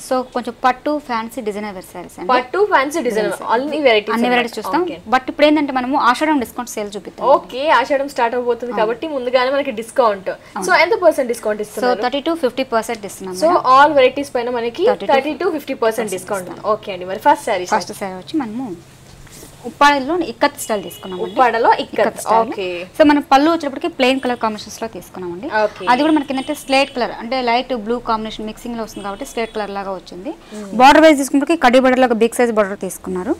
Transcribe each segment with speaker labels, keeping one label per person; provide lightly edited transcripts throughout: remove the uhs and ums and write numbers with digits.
Speaker 1: So కొంచెం పట్టు fancy designer wear saris అండి.
Speaker 2: పట్టు ఫ్యాన్సీ డిజైనర్ అన్ని వెరైటీస్
Speaker 1: చూస్తాం. బట్ ఇప్పుడు ఏంటంటే మనము ఆషాఢం డిస్కౌంట్ సేల్ చూపిస్తాం.
Speaker 2: ఓకే, ఆషాఢం స్టార్ట్ అవబోతుంది కాబట్టి ముందుగానే మనకి డిస్కౌంట్. సో ఎంత పర్సెంట్ డిస్కౌంట్ ఇస్తున్నారు?
Speaker 1: సో 30 to 50% ఇస్తున్నాం.
Speaker 2: సో ఆల్ వెరైటీస్ పైన మనకి 30 to 50% డిస్కౌంట్. ఓకే అండి, మరి ఫస్ట్ సారీ
Speaker 1: వచ్చి మనము ఉప్పాడలో ఇక్కత్ స్టైల్ తీసుకున్నాం.
Speaker 2: ఉప్పాడలో ఇక్కత్. ఓకే,
Speaker 1: సో మనం పళ్ళు వచ్చేటప్పటికి ప్లెయిన్ కలర్ కాంబినేషన్స్ లో తీసుకున్నామండి. అది కూడా మనకి ఏంటంటే స్లేట్ కలర్ అంటే లైట్ బ్లూ కాంబినేషన్ మిక్సింగ్ లో వస్తుంది కాబట్టి స్లేట్ కలర్ లాగా వచ్చింది. బార్డర్ వైజ్ తీసుకున్నప్పటికీ కడ్డీ బార్డర్ లాగా బిగ్ సైజ్ బార్డర్ తీసుకున్నారు.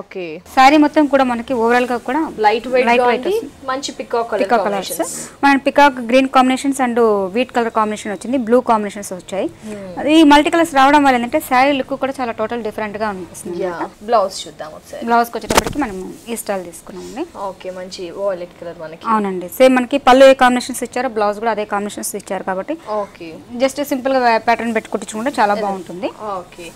Speaker 2: ఓకే,
Speaker 1: సారీ మొత్తం కూడా మనకి ఓవరాల్ గా కూడా
Speaker 2: లైట్ వెయిట్ మంచి పికాక్ కలర్స్,
Speaker 1: మన peacock green combinations and wheat colour combination వచ్చింది, బ్లూ కాంబినేషన్స్ వచ్చాయి. ఈ మల్టీ కలర్స్ రావడం వల్ల ఏంటంటే సారీ లుక్ కూడా చాలా టోటల్ డిఫరెంట్ గా అనిపిస్తుంది.
Speaker 2: బ్లౌజ్ చూద్దాం ఒకసారి.
Speaker 1: బ్లౌజ్ కి వచ్చేటప్పటికి మనం ఈ స్టైల్ తీసుకున్నామండి.
Speaker 2: ఓకే, మంచి వాయిలెట్ కలర్ మనకి.
Speaker 1: అవునండి, సేమ్ మనకి పళ్ళు ఏ కాంబినేషన్స్ ఇచ్చారో బ్లౌజ్ కూడా అదే కాంబినేషన్స్ ఇచ్చారు కాబట్టి
Speaker 2: ఓకే
Speaker 1: జస్ట్ సింపుల్ గా ప్యాటర్న్ పెట్టుకుంటే చాలా బాగుంటుంది.
Speaker 2: ఓకే,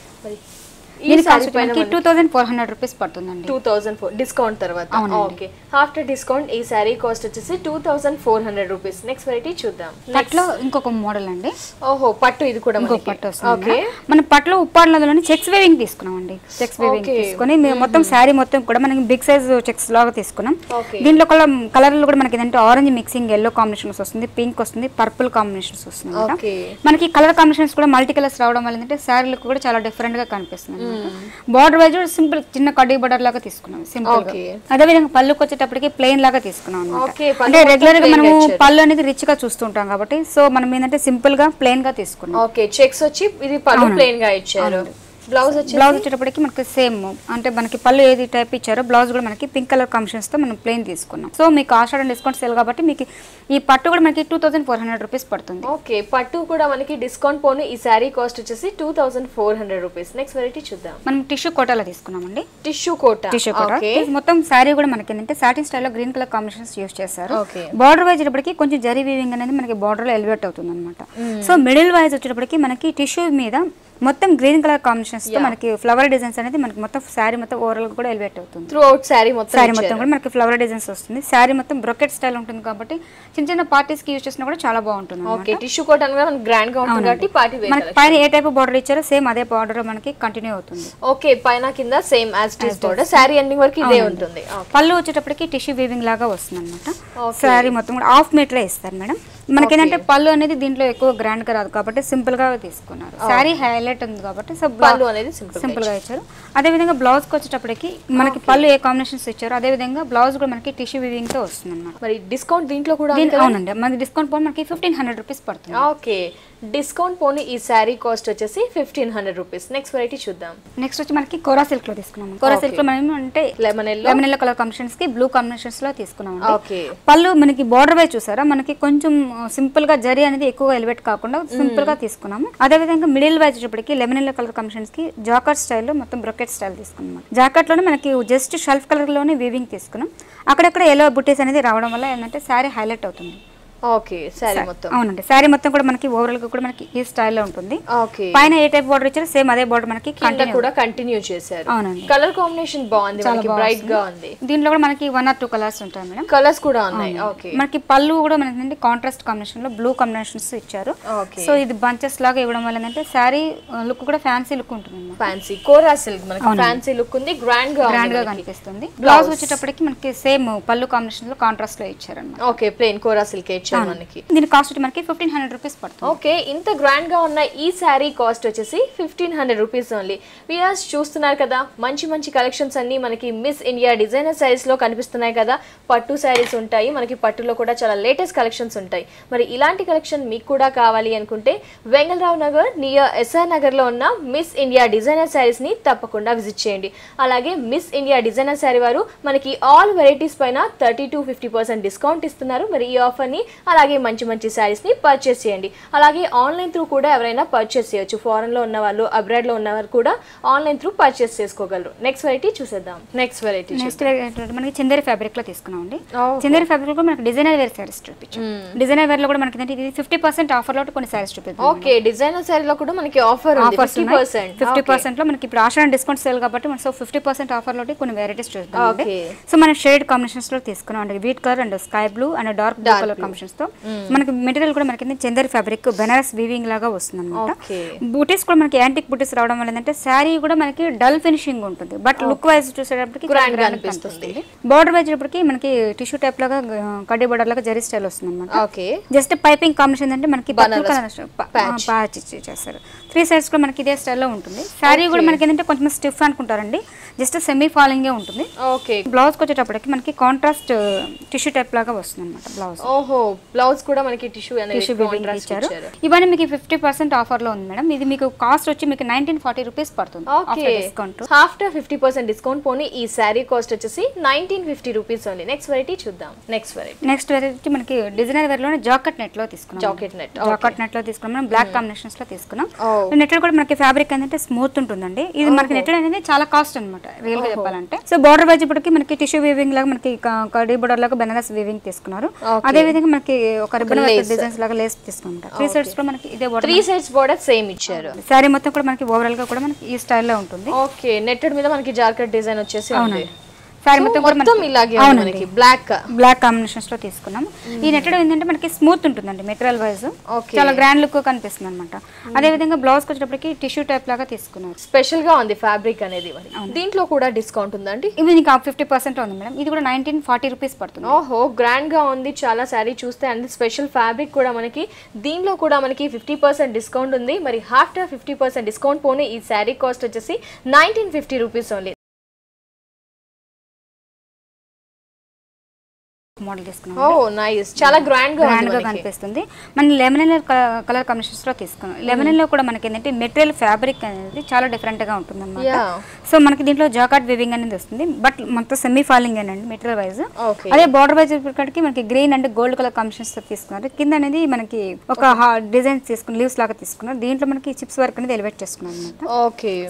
Speaker 1: ఈ సారీ పైన 2400 రూపీస్ పడుతుందండి.
Speaker 2: 2004 డిస్కౌంట్ తర్వాత. ఓకే, ఆఫ్టర్ డిస్కౌంట్ ఈ సారీ కాస్ట్ వచ్చేసి 2400 రూపీస్. నెక్స్ట్ వెరైటీ చూద్దాం.
Speaker 1: పట్లో ఇంకొక మోడల్ అండి.
Speaker 2: ఓహో, పట్టు ఇది కూడా
Speaker 1: ఇంకొక పట్టు వస్తుంది. ఓకే, మన పట్లో ఉప్పాడలోని చెక్స్ వేవింగ్ తీసుకున్నామండి. చెక్స్ వేవింగ్ తీసుకొని మొత్తం సారీ మొత్తం కూడా మనకి బిగ్ సైజ్ చెక్స్ లాగా తీసుకున్నాం. దీంట్లో కలర్లు కూడా మనకి ఏంటంటే ఆరెంజ్ మిక్సింగ్ ఎల్లో కాంబినేషన్స్ వస్తుంది, పింక్ వస్తుంది, పర్పుల్ కాంబినేషన్స్ వస్తుంది. మనకి కలర్ కాంబినేషన్స్ కూడా మల్టీ కలర్స్ రావడం వల్ల ఏంటంటే సారీ లుక్ కూడా చాలా డిఫరెంట్ గా కనిపిస్తుంది. బార్డర్ వైజ్ సింపుల్ చిన్న కడ్డీ బార్డర్ లాగా తీసుకున్నాం సింపుల్ గా. అదే విధంగా పళ్ళుకి వచ్చేటప్పటికి ప్లెయిన్ లాగా తీసుకున్నాం అన్నమాట. అంటే రెగ్యులర్ గా మనము పళ్ళు అనేది రిచ్ గా చూస్తుంటాం కాబట్టి సో మనం ఏంటంటే సింపుల్ గా ప్లెయిన్ గా తీసుకున్నాం.
Speaker 2: ఓకే, చెక్స్ వచ్చి ఇది పళ్ళు ప్లెయిన్ గా ఇచ్చారు. బ్లౌజ్
Speaker 1: వచ్చేటప్పటికి మనకి సేమ్ అంటే మనకి పళ్ళు ఏది టైప్ ఇచ్చారో బ్లౌజ్ కూడా మనకి పింక్ కలర్ కాంబినేషన్స్ తో మనం ప్లెయిన్ తీసుకున్నాం. సో మీకు ఆషాఢం డిస్కౌంట్ సేల్ కాబట్టి మీకు ఈ పట్టు కూడా మనకి 2400 రూపీస్ పడుతుంది.
Speaker 2: ఓకే, పట్టు కూడా మనకి డిస్కౌంట్ పోను ఈ సారీ కాస్ట్ వచ్చేసి 2400 రూపీస్. నెక్స్ట్ వెరైటీ చూద్దాం.
Speaker 1: మనం టిష్యూ కోటాలో తీసుకున్నామండి.
Speaker 2: టిష్యూ కోటా
Speaker 1: మొత్తం సారీ కూడా మనకి ఏంటంటే సాటిన్ స్టైల్ లో గ్రీన్ కలర్ కాంబినేషన్స్ యూస్ చేస్తారు. బార్డర్ వైజ్ వచ్చేటప్పటికి కొంచెం జరీ వీవింగ్ అనేది మనకి బార్డర్ లో ఎలివేట్ అవుతుంది అనమాట. సో మిడిల్ వైజ్ వచ్చేటప్పటికి మనకి టిష్యూ మీద మొత్తం గ్రీన్ కలర్ కాంబినేషన్స్ తో మనకి ఫ్లవర్ డిజైన్స్ అనేది మనకి మొత్తం సారీ మొత్తం ఓవరాల్ కూడా ఎలివేట్ అవుతుంది.
Speaker 2: త్రూ అవుట్ సారీ మొత్తం
Speaker 1: కూడా మనకి ఫ్లవర్ డిజైన్స్ వస్తుంది. సారీ మొత్తం బ్రొకెట్ స్టైల్ ఉంటుంది కాబట్టి చిన్న చిన్న పార్టీస్ కి యూస్ చేసినా కూడా చాలా బాగుంటుంది.
Speaker 2: ఓకే, టిష్యూ కోట్ అనగా మనకి గ్రాండ్ గా ఉంటుంది కాబట్టి పార్టీ వేర్.
Speaker 1: మనకి పైన ఏ టైప్ బార్డర్ ఇచ్చారో సేమ్ అదే బార్డర్ మనకి కంటిన్యూ అవుతుంది.
Speaker 2: ఓకే, పైన కింద same as it is border, sari ending వరకు ఇదే ఉంటుంది.
Speaker 1: పళ్ళు వచ్చేటప్పటికి టిష్యూ వీవింగ్ లాగా వస్తుంది అనమాట. సారీ మొత్తం కూడా హాఫ్ మీటర్ ఇస్తారు మేడం. మనకి ఏంటంటే పళ్ళు అనేది దీంట్లో ఎక్కువ గ్రాండ్ గా రాదు కాబట్టి సింపుల్ గా తీసుకున్నారు. సారీ హైలైట్ ఉంది కాబట్టి
Speaker 2: పళ్ళు అనేది
Speaker 1: సింపుల్ గా ఇచ్చారు. అదే విధంగా బ్లౌజ్ కి వచ్చేటప్పటికి మనకి పళ్ళు ఏ కాంబినేషన్స్ ఇచ్చారో అదే విధంగా బ్లౌజ్ కూడా మనకి టిష్యూ వీవింగ్ తో వస్తుంది అనమాట.
Speaker 2: మరి డిస్కౌంట్ దీంట్లో కూడా
Speaker 1: అవునండి, మనకి డిస్కౌంట్ పోను మనకి 1500 రూపీస్ పడుతుంది.
Speaker 2: ఓకే, డిస్కౌంట్ పోను ఈ సారీ కాస్ట్ వచ్చేసి 1500 రూపీస్. నెక్స్ట్ వెరైటీ చూద్దాం.
Speaker 1: నెక్స్ట్ వచ్చి మనకి కోరా సిల్క్ లో తీసుకున్నాం. కోరా సిల్క్ లో మనం అంటే లెమన్ ఎల్లో కలర్ కాంబినేషన్స్ కి బ్లూ కాంబినేషన్స్ లో తీసుకున్నాం. పళ్ళు మనకి బార్డర్ వైజ్ చూసారా మనకి కొంచెం సింపుల్ గా జరీ అనేది ఎక్కువ ఎలివేట్ కాకుండా సింపుల్ గా తీసుకున్నాము. అదే విధంగా మిడిల్ వైజ్ వచ్చేటప్పటికి లెమన్ ఎల్లో కలర్ కాంబినేషన్స్ కి జాకెట్ స్టైల్లో మొత్తం బ్రొకెట్ స్టైల్ తీసుకున్నాం. జాకెట్ లోనే మనకి జస్ట్ షెల్ఫ్ కలర్ లోనే వీవింగ్ తీసుకున్నాం. అక్కడక్కడ ఎల్లో బుటీస్ అనేది రావడం వల్ల ఏంటంటే సారీ హైలైట్ అవుతుంది.
Speaker 2: ఓకే, సారీ మొత్తం
Speaker 1: అవునండి, సారీ మొత్తం కూడా మనకి ఓవరాల్ గా కూడా మనకి ఈ స్టైల్లో ఉంటుంది.
Speaker 2: ఓకే,
Speaker 1: పైన ఏ టైప్ బార్డర్ ఇచ్చారో సేమ్ అదే బార్డర్ మనకి
Speaker 2: కూడా కంటిన్యూ చేశారు.
Speaker 1: అవునండి,
Speaker 2: కలర్ కాంబినేషన్ బాగుంది, మనకి బ్రైట్ గా ఉంది.
Speaker 1: దీంట్లో కూడా మనకి 1 or 2 కలర్స్ ఉంటాయి మేడం.
Speaker 2: కలర్స్ కూడా ఉన్నాయి. ఓకే,
Speaker 1: మనకి పళ్ళు కూడా మనకి కాంట్రాస్ట్ కాంబినేషన్ లో బ్లూ కాంబినేషన్స్ ఇచ్చారు. సో ఇది బంచెస్ లాగా ఇవ్వడం వల్ల ఏంటంటే సారీ లుక్ కూడా ఫ్యాన్సీ లుక్ ఉంటుంది.
Speaker 2: ఫ్యాన్సీ కోరా సిల్క్ మనకి ఫ్యాన్సీ లుక్ ఉంది, గ్రాండ్ గా
Speaker 1: కనిపిస్తుంది. బ్లౌజ్ వచ్చేటప్పటికి మనకి సేమ్ పళ్ళు కాంబినేషన్ లో కాంట్రాస్ట్ లో ఇచ్చారు అన్నమాట.
Speaker 2: ఓకే, ప్లెయిన్ కోరా సిల్క్ ఇచ్చారు మనకి.
Speaker 1: కాస్ట్ మనకి 1500 రూపీస్ పడుతుంది.
Speaker 2: ఓకే, ఇంత గ్రాండ్ గా ఉన్న ఈ సారీ కాస్ట్ వచ్చేసి 1500 రూపీస్ ఓన్లీ. వ్యూయర్స్ చూస్తున్నారు కదా, మంచి మంచి కలెక్షన్స్ అన్ని మనకి మిస్ ఇండియా డిజైనర్ సారీస్ లో కనిపిస్తున్నాయి కదా. పట్టు సారీస్ ఉంటాయి, మనకి పట్టులో కూడా చాలా లేటెస్ట్ కలెక్షన్స్ ఉంటాయి. మరి ఇలాంటి కలెక్షన్ మీకు కూడా కావాలి అనుకుంటే వెంగళరావు నగర్ నియర్ ఎస్ఆర్ నగర్ లో ఉన్న మిస్ ఇండియా డిజైనర్ సారీస్ ని తప్పకుండా విజిట్ చేయండి. అలాగే మిస్ ఇండియా డిజైనర్ సారీ వారు మనకి ఆల్ వెరైటీస్ పైన 30 to 50% డిస్కౌంట్ ఇస్తున్నారు. మరి ఈ ఆఫర్ ని అలాగే మంచి మంచి సారీస్ ని పర్చేస్ చేయండి. అలాగే ఆన్లైన్ త్రూ కూడా ఎవరైనా పర్చేస్ చేయొచ్చు. ఫారెన్ లో ఉన్న వాళ్ళు, అబ్రాడ్ లో ఉన్న వారు కూడా ఆన్లైన్ త్రూ పర్చేస్ చేసుకోగలరు. నెక్స్ట్ వెరైటీ చూసేద్దాం. నెక్స్ట్
Speaker 1: మనకి చందేరి ఫ్యాబ్రిక్ లో తీసుకున్నాం అండి. చందేరి ఫ్యాబ్రిక్ లో మనకి డిజైనర్ వేర్ సారీస్ చూపించాం. డిజైనర్ వేర్ లో కూడా మనకి ఇది 50% ఆఫర్ లో కొన్ని సారీస్ చూపిస్తాం.
Speaker 2: ఓకే, డిజైనర్ సారీ లో కూడా మనకి ఆఫర్ ఉంది
Speaker 1: 50% లో మనకి ఇప్పుడు ఆషాఢం డిస్కౌంట్ సేల్ కాబట్టి మనం సో 50% ఆఫర్ లో కొన్ని వెరైటీస్ చూద్దాం. సో మనం షేడ్ కాంబినేషన్స్ లో తీసుకున్నాం అండి. Wheat colour and sky blue and dark blue colour combinations combinations తో మనకి మెటీరియల్ కూడా మనకి చందేరి ఫ్యాబ్రిక్ బెనారస్ వీవింగ్ లాగా వస్తుంది అనమాట. బూటీస్ కూడా మనకి యాంటిక్ బూటీస్ రావడం వల్ల ఏంటంటే శారీ కూడా మనకి డల్ ఫినిషింగ్ ఉంటుంది, బట్ లుక్ వైజ్ చూసేటప్పటికి కనిపిస్తుంది. బార్డర్ వచ్చేటప్పటికి మనకి టిష్యూ టైప్ లాగా కడ్డీ బార్డర్ లాగా జరీ స్టైల్ వస్తుంది అనమాట. జస్ట్ పైపింగ్ కాంబినేషన్ అంటే మనకి ప్యాచ్ చేస్తారు. 3 సైడ్స్ కూడా మనకి ఇదే స్టైల్లో ఉంటుంది. శారీ కూడా మనకి ఏంటంటే కొంచెం స్టిఫ్ అనుకుంటారండి, జస్ట్ సెమీ ఫాలింగ్ ఉంటుంది. బ్లౌజ్ వచ్చేటప్పటికి మనకి కాంట్రాస్ట్ టిష్యూ టైప్ లాగా వస్తుంది అనమాట బ్లౌజ్.
Speaker 2: బ్లౌజ్ కూడా మనకి టిష్యూ
Speaker 1: ఇచ్చారు. ఇవన్నీ మీకు 50% ఆఫర్ లో ఉంది మేడం. ఇది మీకు కాస్ట్ వచ్చి మీకు 1940 రూపీస్ పడుతుంది డిస్కౌంట్.
Speaker 2: ఆఫ్టర్ 50% డిస్కౌంట్ పోనీ ఈ శారీ కాస్ట్ వచ్చేసి 1950 రూపీస్ ఓన్లీ. నెక్స్ట్ వెరైటీ చూద్దాం.
Speaker 1: నెక్స్ట్ వెరైటీ మనకి డిజైనర్ వేర్ లోనే జాకెట్ నెట్ లో తీసుకున్నాం. జాకెట్ నెట్ లో తీసుకున్నాం, బ్లాక్ కాంబినేషన్స్ లో తీసుకున్నాం. నెట్ కూడా మనకి ఫ్యాబ్రిక్ ఏంటంటే స్మూత్ ఉంటుందండి. ఇది మనకి నెట్ అనేది చాలా కాస్ట్ అనమాట రియల్ గా చెప్పాలంటే. సో బార్డర్ వైజ్ ఇప్పటికి మనకి టిష్యూ వీవింగ్ లాగా మనకి కడీ బోర్డర్ లాగా బెనారస్ వీవింగ్ తీసుకున్నారు. అదే విధంగా మనకి ఒక రిబ్బన్ డిజైన్స్ లాగా లేస్ తీసుకుంటారు. 3 సైడ్స్ కూడా మనకి ఇదే బోర్డర్,
Speaker 2: 3 సైడ్స్ బోర్డర్ సేమ్ ఇచ్చారు.
Speaker 1: సారీ మొత్తం కూడా మనకి ఓవరాల్ గా కూడా మనకి ఈ స్టైల్ లో ఉంటుంది.
Speaker 2: ఓకే, నెట్టెడ్ మీద మనకి జార్కెట్ డిజైన్ వచ్చేసి ఉంది.
Speaker 1: సారీ మొత్తం
Speaker 2: ఇలాగే మనకి బ్లాక్
Speaker 1: కాంబినేషన్స్ లో తీసుకున్నాం. ఈ నెట్టెడ్ ఏంటంటే మనకి స్మూత్ ఉంటుందండి మెటీరియల్ వైజ్, చాలా గ్రాండ్ లుక్ కనిపిస్తుంది అనమాట. అదే విధంగా బ్లౌజ్ వచ్చేటప్పటికి టిష్యూ టైప్ లాగా తీసుకున్నారు.
Speaker 2: స్పెషల్ గా ఉంది ఫ్యాబ్రిక్ అనేది. దీంట్లో కూడా డిస్కౌంట్ ఉందండి.
Speaker 1: ఇది మీకు 50% ఉంది మేడం. ఇది కూడా 1940 రూపీస్ పడుతుంది.
Speaker 2: ఓహో, గ్రాండ్ గా ఉంది చాలా. శారీ చూస్తే అండ్ స్పెషల్ ఫ్యాబ్రిక్ కూడా మనకి దీంట్లో కూడా మనకి 50% డిస్కౌంట్ ఉంది. మరి ఆఫ్టర్ 50% డిస్కౌంట్ పోనీ ఈ శారీ కాస్ట్ వచ్చేసి 1950 రూపీస్ ఓన్లీ.
Speaker 1: మోడల్ తీసుకున్నాం.
Speaker 2: నైస్, చాలా గ్రాండ్ గా
Speaker 1: కనిపిస్తుంది. మన లెమన్ కలర్ కాంబినేషన్స్ లో తీసుకున్నాం. లెమన్ లో కూడా మనకి ఏంటంటే మెటీరియల్ ఫ్యాబ్రిక్ అనేది చాలా డిఫరెంట్ గా ఉంటుంది అన్నమాట. సో మనకి దీంట్లో జాకాట్ వీవింగ్ అనేది వస్తుంది, బట్ మొత్తం సెమీ ఫాలింగ్ అండి మెటీరియల్ వైజ్. అదే బార్డర్ వైజ్ ఇప్పటికి మనకి green and gold colour combinations తో తీసుకున్నారు. కింద అనేది మనకి ఒక డిజైన్ తీసుకుని లీవ్స్ లాగా తీసుకున్నారు. దీంట్లో మనకి చిప్స్ వర్క్ అనేది ఎలివేట్ చేసుకున్నాం అనమాట.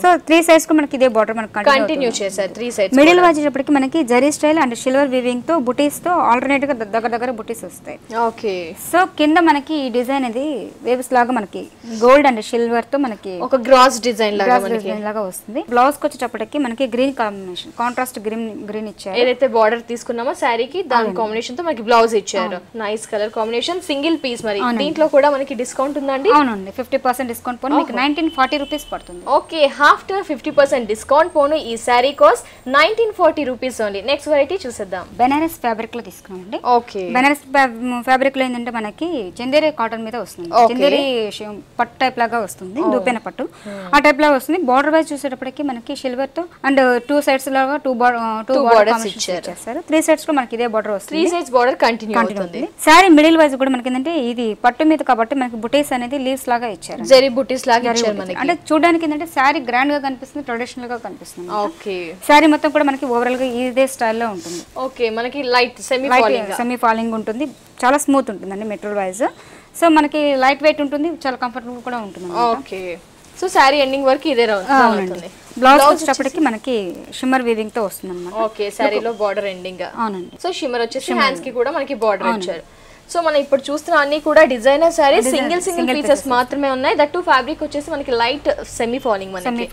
Speaker 1: సో 3 సైడ్స్ కూడా మనకి ఇదే బార్డర్ మనకి కంటిన్యూ చేశారు. 3 సైడ్స్ మిడిల్ వైజ్ ఇప్పటికి మనకి zari style and silver weaving తో బుటీస్ తో ఆల్టర్నేట్ గా దగ్గర బుటీస్ వస్తాయి.
Speaker 2: ఓకే,
Speaker 1: సో కింద మనకి ఈ డిజైన్ ఇది వేవ్స్ లాగా మనకి గోల్డ్ అండ్ సిల్వర్ తో మనకి
Speaker 2: ఒక గ్రాస్ డిజైన్
Speaker 1: లాగా వస్తుంది. బ్లౌజ్ కి వచ్చేటప్పటికి మనకి గ్రీన్ కాంబినేషన్, కాంట్రాస్ట్ గ్రీన్ ఇచ్చారు.
Speaker 2: ఏదైతే బార్డర్ తీసుకున్నామో శారీకి దాని కాంబినేషన్ తో మనకి బ్లౌజ్ ఇచ్చారు. Nice colour combination, single piece. మరి దీంట్లో కూడా మనకి డిస్కౌంట్ ఉందండి.
Speaker 1: అవునండి, 50% డిస్కౌంట్ పోను మీకు 1940 రూపీస్ పడుతుంది.
Speaker 2: ఓకే, ఆఫ్టర్ 50% డిస్కౌంట్ పోను ఈ sari cost 1940 rupees only. Next variety చూసేద్దాం.
Speaker 1: బెనారస్ ఫ్యాబ్రిక్ లో తీసుకున్నామండి.
Speaker 2: ఓకే,
Speaker 1: బెనారస్ ఫ్యాబ్రిక్ లో ఏంటంటే మనకి చందేరి కాటన్ మీద వస్తుంది. చందేరి పట్టు టైప్ లాగా వస్తుంది, దూపైన పట్టు ఆ టైప్ లాగా వస్తుంది. బార్డర్ వైజ్ చూసేటప్పటికి మనకి సిల్వర్ తో అండ్ 2 సైడ్స్ లాగా 2 బోర్డర్స్ ఇచ్చారు. 3 సైడ్స్ లో మనకి ఇదే బార్డర్ వస్తుంది.
Speaker 2: 3 సైడ్స్ బార్డర్ కంటిన్యూ అవుతుంది.
Speaker 1: సారీ మిడిల్ వైజ్ కూడా మనకి ఏంటంటే ఇది పట్టు మీద కాబట్టి మనకి బుటీస్ అనేది లీవ్స్ లాగా ఇచ్చారు,
Speaker 2: జరీ బుటీస్ లాగా ఇచ్చారు మనకి.
Speaker 1: అంటే చూడడానికి ఏంటంటే సారీ గ్రాండ్ గా కనిపిస్తుంది, ట్రెడిషనల్ గా కనిపిస్తుంది.
Speaker 2: ఓకే,
Speaker 1: సారీ మొత్తం కూడా మనకి ఓవరాల్ గా ఇదే స్టైల్లో ఉంటుంది.
Speaker 2: ఓకే, మనకి లైట్ సెమీ ఫాలింగ్
Speaker 1: ఉంటుంది, చాలా స్మూత్ ఉంటుందండి మెటీరియల్ వైజ్. సో మనకి లైట్ వెయిట్ ఉంటుంది, చాలా కంఫర్టబుల్ కూడా ఉంటుంది.
Speaker 2: ఓకే, సో సారీ ఎండింగ్ వరకు ఇదే అవుతుంది.
Speaker 1: బ్లౌజ్ వచ్చేటప్పటికి మనకి షిమ్మర్ వీవింగ్ తో వస్తుంది అన్నమాట.
Speaker 2: ఓకే, సారీలో బార్డర్ ఎండింగ్.
Speaker 1: అవునండి.
Speaker 2: సో షిమ్మర్ వచ్చేసి హ్యాండ్స్ కి కూడా మనకి బార్డర్ ఇచ్చారు. సో మనం ఇప్పుడు చూస్తున్న అన్ని కూడా డిజైనర్ సారీ సింగిల్ పీసెస్ మాత్రమే ఉన్నాయి. దట్ టు ఫ్యాబ్రిక్ వచ్చేసి మనకి లైట్ సెమీ ఫాలింగ్, మనకి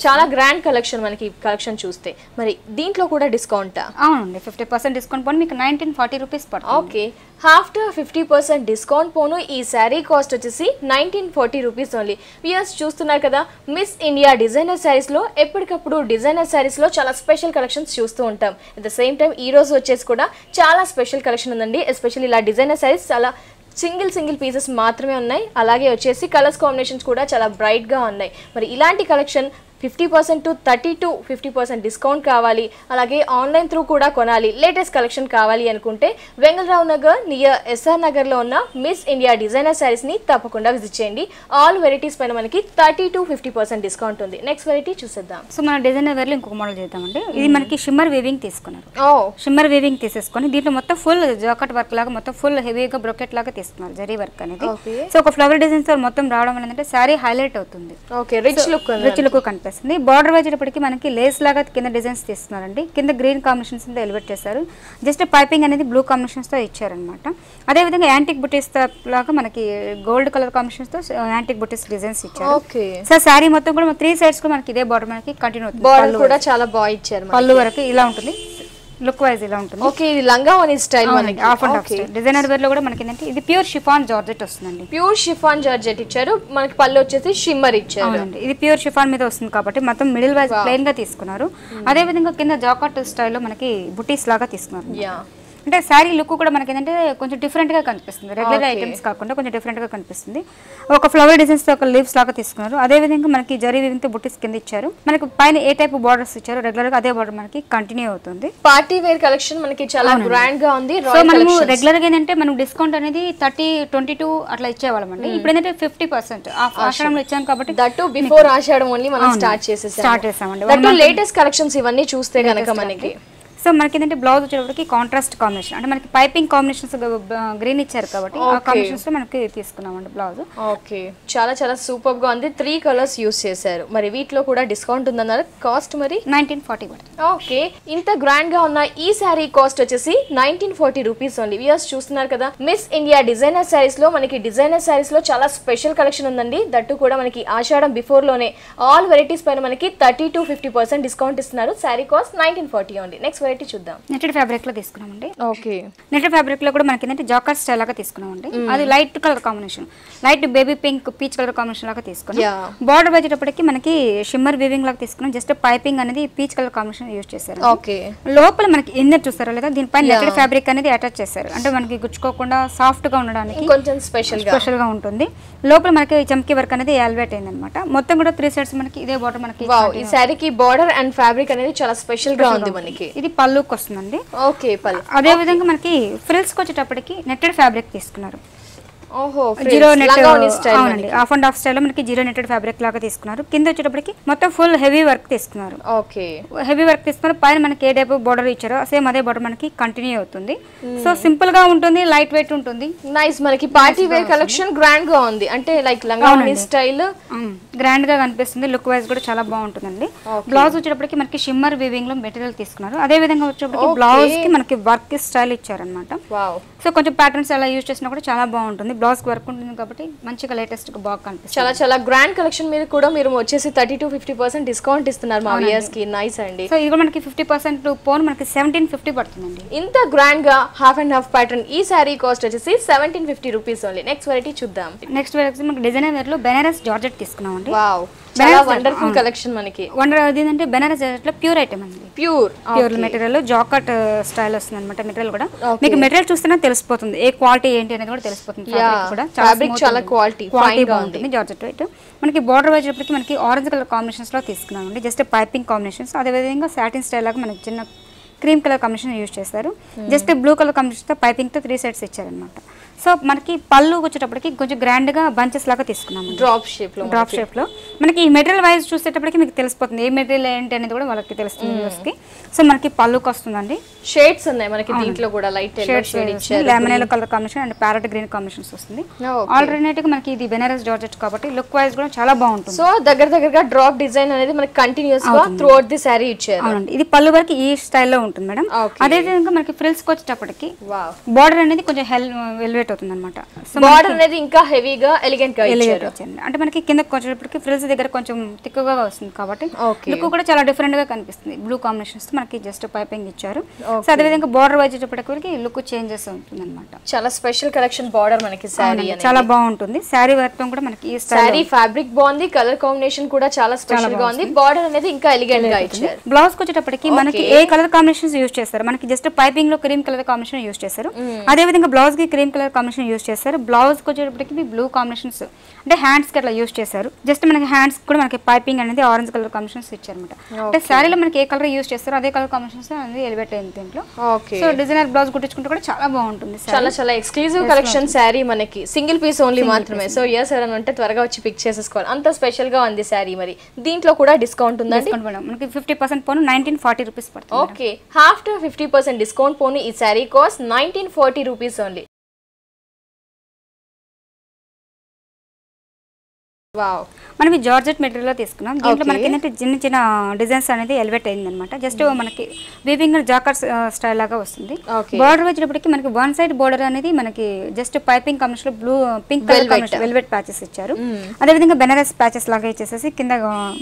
Speaker 2: చాలా గ్రాండ్ కలెక్షన్. మనకి కలెక్షన్ చూస్తే మరి దీంట్లో కూడా డిస్కౌంట్.
Speaker 1: అవునండి, 50% డిస్కౌంట్ పోను మీకు 1940 రూపీస్ పడుతుంది.
Speaker 2: ఓకే, ఆఫ్టర్ 50% డిస్కౌంట్ పోను ఈ శారీ కాస్ట్ వచ్చేసి 1940 రూపీస్ ఓన్లీ. వ్యూయర్స్ చూస్తున్నారు కదా, మిస్ ఇండియా డిజైనర్ శారీస్ లో ఎప్పటికప్పుడు డిజైనర్ శారీస్ లో చాలా స్పెషల్ కలెక్షన్స్ చూస్తూ ఉంటాం. అట్ ద సేమ్ టైం ఈ రోజు వచ్చేసి కూడా చాలా స్పెషల్ కలెక్షన్ ఉందండి. ఎస్పెషల్లీ ఇలా డిజైనర్ శారీస్ చాలా సింగిల్ పీసెస్ మాత్రమే ఉన్నాయి. అలాగే వచ్చేసి కలర్స్ కాంబినేషన్స్ కూడా చాలా బ్రైట్ గా ఉన్నాయి. మరి ఇలాంటి కలెక్షన్ 50% to 30 to 50% డిస్కౌంట్ కావాలి, అలాగే ఆన్లైన్ త్రూ కూడా కొనాలి, లేటెస్ట్ కలెక్షన్ కావాలి అనుకుంటే వెంగళరావు నగర్ నియర్ ఎస్ఆర్ నగర్ లో ఉన్న మిస్ ఇండియా డిజైనర్ శారీస్ ని తప్పకుండా విజిట్ చేయండి. ఆల్ వెరైటీస్ పైన మనకి 30 to 50% డిస్కౌంట్ ఉంది. నెక్స్ట్ వెరైటీ చూసేద్దాం.
Speaker 1: సో మన డిజైనర్ వేర్ లో ఇంకొక మోడల్ చేద్దామండి. ఇది మనకి షిమ్మర్ వీవింగ్ తీసుకున్నారు. షిమ్మర్ వీవింగ్ తీసేసుకొని దీంట్లో మొత్తం ఫుల్ జాకెట్ వర్క్ లాగా మొత్తం ఫుల్ హెవీగా బ్రోకెట్ లాగా తీసుకున్నారు, జరీ వర్క్ అనేది. సో ఒక ఫ్లవర్ డిజైన్స్ మొత్తం రావడం వల్ల ఏంటంటే శారీ హైలైట్ అవుతుంది.
Speaker 2: ఓకే, రిచ్ లుక్
Speaker 1: కనిపిస్తుంది. బార్డర్ వచ్చేటప్పటికి మనకి లేస్ లాగా కింద డిజైన్స్ తీస్తున్నారండి. కింద గ్రీన్ కాంబినేషన్స్ తో ఎలివేట్ చేశారు. జస్ట్ పైపింగ్ అనేది బ్లూ కాంబినేషన్స్ తో ఇచ్చారనమాట. అదే విధంగా యాంటిక్ బుటీస్ లాగా మనకి గోల్డ్ కలర్ కాంబినేషన్స్ తో యాంటిక్ బుటీస్ డిజైన్స్ ఇచ్చారు. సో శారీ మొత్తం కూడా 3 సైడ్స్ కూడా మనకి ఇదే బార్డర్ మనకి కంటిన్యూ అవుతుంది.
Speaker 2: బార్డర్ కూడా చాలా బాగా ఇచ్చారు.
Speaker 1: పళ్ళు వరకు ఇలా ఉంటుంది. లుక్ వైజ్ ఇలా ఉంటుంది.
Speaker 2: ఓకే, ఇది లంగా ఓని స్టైల్ మనకి
Speaker 1: half and half style. Designer wear లో కూడా మనకి ఏంటంటే ఇది ప్యూర్ షిఫాన్ జార్జెట్ వస్తుందండి.
Speaker 2: ప్యూర్ షిఫాన్ జార్జెట్ ఇచ్చారు, మనకి పళ్ళు వచ్చేసి షిమ్మర్ ఇచ్చారు.
Speaker 1: అవునండి, ఇది ప్యూర్ షిఫాన్ మీద వస్తుంది కాబట్టి మొత్తం మిడిల్ వైజ్ ప్లెయిన్ గా తీసుకున్నారు. అదే విధంగా కింద జాకాట్ స్టైల్లో మనకి బుటీస్ లాగా తీసుకున్నారు. అంటే శారీ లుక్ కూడా మనకి ఏంటంటే కొంచెం డిఫరెంట్ గా కనిపిస్తుంది. రెగ్యులర్ ఐటమ్స్ కాకుండా కొంచెం డిఫరెంట్ గా కనిపిస్తుంది. ఒక ఫ్లవర్ డిజైన్స్ తో ఒక లీవ్స్ లాగా తీసుకున్నారు. అదే విధంగా మనకి జరీ వీవింగ్ తో బుటీస్ కింద ఇచ్చారు. మనకి పైన ఏ టైప్ బార్డర్స్ ఇచ్చారు రెగ్యులర్ గా అదే బార్డర్ మనకి కంటిన్యూ అవుతుంది.
Speaker 2: పార్టీ వేర్ కలెక్షన్ మనకి చాలా గ్రాండ్ గా ఉంది.
Speaker 1: సో మనము రెగ్యులర్ గా ఏంటంటే మనం డిస్కౌంట్ అనేది 30-22 అట్లా ఇచ్చేవాళ్ళం అండి. ఇప్పుడు ఏంటంటే 50% ఆషాఢంలో ఇచ్చాం కాబట్టి
Speaker 2: దట్టు బిఫోర్ ఆషాఢం ఓన్లీ మనం స్టార్ట్ చేసేసామండి. దట్టు లేటెస్ట్ కలెక్షన్స్ ఇవన్నీ చూస్తే గనక మనకి.
Speaker 1: సో మనకి ఏంటంటే బ్లౌజ్ వచ్చేటప్పటికి కాంట్రాస్ట్ కాంబినేషన్, అంటే మనకి పైపింగ్ కాంబినేషన్స్ గ్రీన్ ఇచ్చారు కాబట్టి ఆ కాంబినేషన్స్ లో మనకి తీసుకున్నామండి బ్లౌజ్.
Speaker 2: ఓకే, చాలా చాలా సూపర్ గా ఉంది. 3 కలర్స్ యూస్ చేశారు. మరి వీటిలో కూడా డిస్కౌంట్ ఉందన్నారు. కాస్ట్ మరి
Speaker 1: 1940.
Speaker 2: ఓకే, ఇంత గ్రాండ్ గా ఉన్న ఈ శారీ కాస్ట్ వచ్చేసి 1940 రూపీస్ ఓన్లీ. వ్యూయర్స్ చూస్తున్నారు కదా, మిస్ ఇండియా డిజైనర్ శారీస్ లో మనకి డిజైనర్ శారీస్ లో చాలా స్పెషల్ కలెక్షన్ ఉందండి. దట్టు కూడా మనకి ఆషాఢం బిఫోర్ లోనే ఆల్ వెరైటీస్ పైన మనకి 30-50% డిస్కౌంట్ ఇస్తున్నారు. Sari cost 1940 only. Next variety చూద్దాం.
Speaker 1: నెట్టెడ్ ఫ్యాబ్రిక్ లో తీసుకున్నామండి.
Speaker 2: ఓకే,
Speaker 1: నెట్టెడ్ ఫ్యాబ్రిక్ లో కూడా మనకి ఏంటంటే జాకాట్ స్టైల్ లాగా తీసుకున్నామండి. అది light colour combination, light baby pink peach colour combination లాగా తీసుకున్నాం. బార్డర్ వచ్చేటప్పటికి మనకి షిమ్మర్ వీవింగ్ లాగా తీసుకున్నాం. జస్ట్ పైపింగ్ అనేది పీచ్ కలర్ కాంబినేషన్ యూజ్ చేశారు.
Speaker 2: ఓకే,
Speaker 1: లోపల మనకి ఇన్నర్ చూస్తారా లేదా, దీనిపైన నెట్టెడ్ ఫ్యాబ్రిక్ అనేది అటాచ్ చేశారు. అంటే మనకి గుచ్చుకోకుండా సాఫ్ట్ గా ఉండడానికి
Speaker 2: కొంచెం స్పెషల్
Speaker 1: గా ఉంటుంది. లోపల మనకి చమ్కీ వర్క్ అనేది ఎలివేట్ అయింది అనమాట. మొత్తం కూడా 3 సైడ్స్ మనకి ఇదే బార్డర్ మనకి.
Speaker 2: ఈ శారీకి బార్డర్ అండ్ ఫ్యాబ్రిక్ అనేది చాలా స్పెషల్ గా ఉంది మనకి.
Speaker 1: ఇది పళ్ళుకి వస్తుందండి.
Speaker 2: ఓకే, పళ్ళు.
Speaker 1: అదే విధంగా మనకి ఫ్రిల్స్ కి వచ్చేటప్పటికి నెట్టెడ్ ఫ్యాబ్రిక్ తీసుకున్నారు.
Speaker 2: ఓహో,
Speaker 1: జీరో నెట్ అవునండి, ఆఫ్ అండ్ ఆఫ్ స్టైల్ మనకి జీరో నెట్టెడ్ ఫ్యాబ్రిక్ లాగా తీసుకున్నారు. కింద వచ్చేటప్పటికి మొత్తం ఫుల్ హెవీ వర్క్ తీసుకున్నారు.
Speaker 2: ఓకే,
Speaker 1: హెవీ వర్క్ తీసుకున్నారు. పైన మనకి ఏ టైప్ బార్డర్ ఇచ్చారో సేమ్ అదే బార్డర్ మనకి కంటిన్యూ అవుతుంది. సో సింపుల్ గా ఉంటుంది, లైట్ వెయిట్ ఉంటుంది.
Speaker 2: నైస్. మనకి పార్టీ వేర్ కలెక్షన్ గ్రాండ్ గా ఉంది. అంటే లైక్ లంగావోని స్టైల్
Speaker 1: గ్రాండ్ గా కనిపిస్తుంది. లుక్ వైజ్ కూడా చాలా బాగుంటుందండి. బ్లౌజ్ వచ్చేటప్పటికి మనకి షిమ్మర్ వీవింగ్ లో మెటీరియల్ తీసుకున్నారు. అదే విధంగా వచ్చేటప్పటికి బ్లౌజ్ కి మనకి వర్క్ స్టైల్ ఇచ్చారనమాట. సో కొంచెం ప్యాటర్న్స్ అలా యూజ్ చేసినా కూడా చాలా బాగుంటుంది. బ్లౌజ్ వర్క్ ఉంటుంది కాబట్టి మంచిగా లేటెస్ట్ గా బాగా కనిపిస్తుంది.
Speaker 2: చాలా చాలా గ్రాండ్ కలెక్షన్ మీద కూడా మీరు వచ్చేసి 30-50% డిస్కౌంట్ ఇస్తున్నారు మా వ్యూయర్స్ కి. నైస్ అండి.
Speaker 1: సో ఇది మనకి 50% పోన్ మనకి 1750 పడుతుందండి.
Speaker 2: ఇంత గ్రాండ్ గా హాఫ్ అండ్ హాఫ్ ప్యాటర్న్ ఈ సారీ కాస్ట్ వచ్చేసి 1750 రూపీస్ ఓన్లీ. నెక్స్ట్ వెరైటీ చూద్దాం.
Speaker 1: నెక్స్ట్ వెరైటీ మనకి డిజైనర్ వేర్ లో బెనారస్ జార్జెట్ తీసుకున్నామండి.
Speaker 2: వావ్, చాలా వండర్ఫుల్ కలెక్షన్ మనకి.
Speaker 1: వండర్ ఏంటంటే బెనారస్ జార్జెట్ లో ప్యూర్ ఐటమ్ అండి. ప్యూర్ మెటీరియల్ జాకాట్ స్టైల్ వస్తుంది అనమాట. మెటీరియల్ కూడా మీకు మెటీరియల్ చూస్తేనే తెలిసిపోతుంది ఏ క్వాలిటీ ఏంటి అనేది కూడా తెలిసిపోతుంది.
Speaker 2: ఫ్యాబ్రిక్ చాలా క్వాలిటీ
Speaker 1: బాగుంటుంది. జార్జెట్ వైట్ మనకి బార్డర్ వచ్చేటప్పటికి మనకి ఆరెంజ్ కలర్ కాంబినేషన్స్ లో తీసుకున్నామండి. Just piping combinations. అదే విధంగా సాటిన్ స్టైల్ లాగా మనకి చిన్న క్రీమ్ కలర్ కాంబినేషన్ యూజ్ చేస్తారు. జస్ట్ బ్లూ కలర్ కాంబినేషన్ తో పైపింగ్ తో 3 సైడ్స్ ఇచ్చారనమాట. సో మనకి పళ్ళు వచ్చేటప్పటికి కొంచెం గ్రాండ్ గా బంచెస్ లాగా తీసుకున్నాము.
Speaker 2: డ్రాప్ షేప్ లో
Speaker 1: మనకి ఈ మెటీరియల్ వైజ్ చూసేటప్పటికి మీకు తెలిసిపోతుంది ఏ మెటీరియల్ ఏంటి అనేది కూడా వాళ్ళకి తెలుస్తుంది. సో మనకి పళ్ళుకి వస్తుందండి.
Speaker 2: షేడ్స్ ఉన్నాయి మనకి దీంట్లో కూడా. లైట్ షేడ్ ఇచ్చారు.
Speaker 1: Lemon yellow colour combination and parrot green combinations వస్తుంది. ఆల్టర్నేటివ్ గా మనకి ఇది బెనారస్ జార్జెట్ కాబట్టి లుక్ వైజ్ కూడా చాలా బాగుంటుంది.
Speaker 2: సో దగ్గరగా డ్రాప్ డిజైన్ అనేది మనకి కంటిన్యూస్ గా త్రూ అవుట్ ది సారీ ఇచ్చారు.
Speaker 1: అవునండి, ఇది పళ్ళు వరకు ఈ స్టైల్లో ఉంటుంది మేడం. అదే విధంగా మనకి ఫ్రిల్స్ కి వచ్చేటప్పటికి బార్డర్ అనేది కొంచెం వెల్వేట్ అవుతుంది అనమాట.
Speaker 2: బార్డర్ అనేది ఇంకా హెవీగా ఎలిగెంట్ గా ఇచ్చారు.
Speaker 1: అంటే మనకి కింద వచ్చేటప్పటికి ఫ్రిల్స్ దగ్గర కొంచెం థిక్గా వస్తుంది కాబట్టి లుక్ కూడా చాలా డిఫరెంట్ గా కనిపిస్తుంది. బ్లూ కాంబినేషన్స్ మనకి జస్ట్ పైపింగ్ ఇచ్చారు. సో అదే విధంగా బార్డర్ వచ్చేటప్పటికి లుక్ చేంజెస్ ఉంటుంది అనమాట.
Speaker 2: చాలా స్పెషల్ కలెక్షన్ బార్డర్ మనకి సారీ
Speaker 1: చాలా బాగుంటుంది. సారీ వర్క్ కూడా మనకి ఈ
Speaker 2: సారీ ఫ్యాబ్రిక్ బాగుంది. కలర్ కాంబినేషన్ కూడా చాలా స్పెషల్ గా ఉంది. బార్డర్ అనేది ఇంకా ఎలిగెంట్ గా ఇచ్చారు.
Speaker 1: బ్లౌజ్ కి వచ్చేటప్పటికి మనకి ఏ కలర్ కాంబినేషన్స్ యూజ్ చేస్తారు. మనకి జస్ట్ పైపింగ్ లో క్రీమ్ కలర్ కాంబినేషన్ యూజ్ చేస్తారు. అదే విధంగా బ్లౌజ్ కి క్రీమ్ కలర్ కాంబినేషన్ యూజ్ చేస్తారు. బ్లౌజ్ కి వచ్చేటప్పటికి బ్లూ కాంబినేషన్స్ అంటే హ్యాండ్స్ కి అట్లా యూజ్ చేశారు. జస్ట్ మనకి హ్యాండ్స్ కూడా మనకి పైపింగ్ అనేది ఆరెంజ్ కలర్ కాంబినేషన్స్ ఇచ్చారన్నమాట. అంటే సారీలో మనకి ఏ కలర్ యూజ్ చేస్తారో అదే కలర్ కాంబినేషన్స్ అనేది ఎలివేట్ అయింది దీంట్లో. సో డిజైనర్ బ్లౌజ్ కుట్టించుకుంటే కూడా చాలా బాగుంటుంది.
Speaker 2: చాలా ఎక్స్క్లూజివ్ కలెక్షన్ సారీ మనకి సింగిల్ పీస్ ఓన్లీ మాత్రమే. సో ఎస్ ఎవరైనా అంటే త్వరగా వచ్చి పిక్ చేసేసుకోవాలి. అంత స్పెషల్ గా ఉంది సారీ. మరి దీంట్లో కూడా డిస్కౌంట్ ఉందండి.
Speaker 1: మనకి 50% పోను 1940 రూపీస్ పడుతుంది.
Speaker 2: ఓకే, హాఫ్ టు 50% డిస్కౌంట్ పోను ఈ sari cost 1940 rupees only. Wow,
Speaker 1: మనం ఈ జార్జెట్ మెటీరియల్ లో తీసుకున్నాం. దీంట్లో మనకి ఏంటంటే చిన్న చిన్న డిజైన్స్ అనేది ఎలివేట్ అయింది అనమాట. జస్ట్ మనకి వీవింగ్ జాకర్ స్టైల్ లాగా వస్తుంది. బోర్డర్ వచ్చేటప్పటికి మనకి వన్ సైడ్ బోర్డర్ అనేది మనకి just piping combination blue pink colour combination velvet patches ఇచ్చారు. అదే విధంగా బెనారస్ ప్యాచెస్ లాగా ఇచ్చేసేసి కింద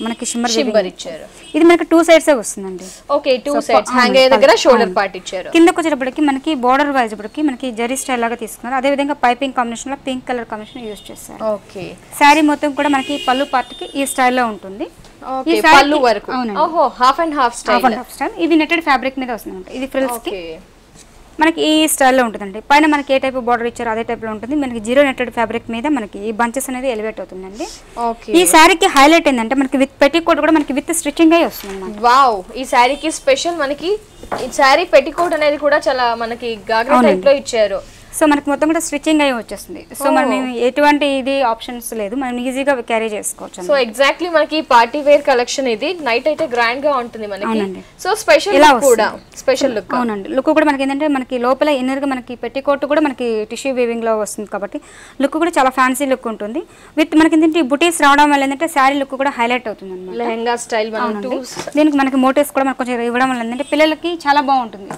Speaker 1: మనకి షిమ్మర్ ఇచ్చారు. ఇది మనకి 2 సైడ్స్ వస్తుందండి.
Speaker 2: ఓకే, 2 సైడ్స్ హ్యాంగ్ అయ్యే దగ్గర షోల్డర్ పార్ట్ ఇచ్చారు.
Speaker 1: కిందకి వచ్చేటప్పటికి మనకి బోర్డర్ వైజ్ మనకి జరీ స్టైల్ లాగా తీసుకున్నారు. అదే విధంగా పైపింగ్ కాంబినేషన్ లో పింక్ కలర్ కాంబినేషన్ యూజ్ చేస్తారు.
Speaker 2: ఓకే,
Speaker 1: శారీ మొత్తం కూడా మనకి పళ్ళు పార్ట్ కి ఈ స్టైల్లో ఉంటుంది.
Speaker 2: ఓకే, పళ్ళు వరకు ఓహో హాఫ్ అండ్ హాఫ్ స్టైల్.
Speaker 1: ఇది నెట్టెడ్ ఫ్యాబ్రిక్ మీద వస్తుంది. ఇది ఫ్రిల్స్ కి మనకి ఈ స్టైల్లో ఉంటుందండి. పైన మనకి ఏ టైప్ బార్డర్ ఇచ్చారో అదే టైప్ లో ఉంటుంది. మనకి జీరో నెట్టెడ్ ఫ్యాబ్రిక్ మీద మనకి ఈ బంచెస్ అనేది ఎలివేట్ అవుతుందండి. ఈ శారీకి హైలైట్ ఏంటంటే మనకి విత్ పెట్టికోట్ కూడా మనకి విత్ స్టిచ్చింగ్ అయ్యి వస్తుంది.
Speaker 2: వావ్, ఈ శారీకి స్పెషల్ మనకి ఈ శారీ పెట్టికోట్ అనేది కూడా చాలా మనకి గాగ్రా టైప్ లో ఇచ్చారు.
Speaker 1: సో మనకి మొత్తం కూడా స్టిచ్చింగ్ అయ్యి వచ్చేస్తుంది. సో మనం ఎటువంటి ఇది ఆప్షన్స్ లేదు, మనం ఈజీగా క్యారీ చేసుకోవచ్చు.
Speaker 2: సో ఎగ్జాక్ట్లీ మనకి పార్టీ వేర్ కలెక్షన్ ఇది. నైట్ అయితే గ్రాండ్ గా ఉంటుంది మనకి. సో స్పెషల్ కూడా స్పెషల్ లుక్.
Speaker 1: అవునండి, లుక్ కూడా మనకి ఏంటంటే మనకి లోపల ఇన్నర్ గా మనకి పెట్టికోట్ కూడా మనకి టిష్యూ వీవింగ్ లో వస్తుంది కాబట్టి లుక్ కూడా చాలా ఫ్యాన్సీ లుక్ ఉంటుంది. విత్ మనకి ఏంటంటే బుటీస్ రావడం వల్ల ఏంటంటే శారీ లుక్ కూడా హైలైట్ అవుతుంది అన్నమాట.
Speaker 2: లెహంగా స్టైల్
Speaker 1: దీనికి మనకి మోటివ్స్ కూడా మనకు కొంచెం ఇవ్వడం వల్ల ఏంటంటే పిల్లలకి చాలా బాగుంటుంది.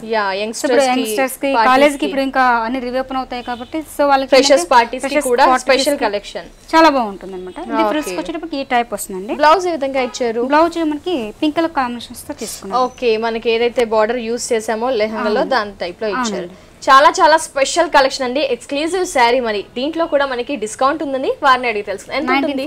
Speaker 1: యంగ్స్టర్స్ కి కాలేజ్ కి ఇప్పుడు ఇంకా అన్ని రివ్యూ అవుతాయి కాబట్టి సో వాళ్ళకి
Speaker 2: ఫ్రెషర్స్ పార్టీస్ కి కూడా స్పెషల్ కలెక్షన్
Speaker 1: చాలా బాగుంటుంది అన్నమాట. ఇది ఫ్రిల్స్ వచ్చేటప్పుడు ఈ టైప్ వస్తుందండి.
Speaker 2: బ్లౌజ్ ఏ విధంగా ఇచ్చారు?
Speaker 1: బ్లౌజ్ మనకి పింక్ కలర్ కాంబినేషన్స్ తో తీసుకున్నాం.
Speaker 2: ఓకే, మనకి ఏదైతే బార్డర్ యూస్ చేసామో లెహంగాలో దాని టైప్ లో ఇచ్చారు. చాలా చాలా స్పెషల్ కలెక్షన్ అండి, ఎక్స్క్లూజివ్ శారీ. మరి దీంట్లో కూడా మనకి డిస్కౌంట్ ఉందని వారిని అడిగి తెలుసుకుందాం. ఎంత ఉంటుంది?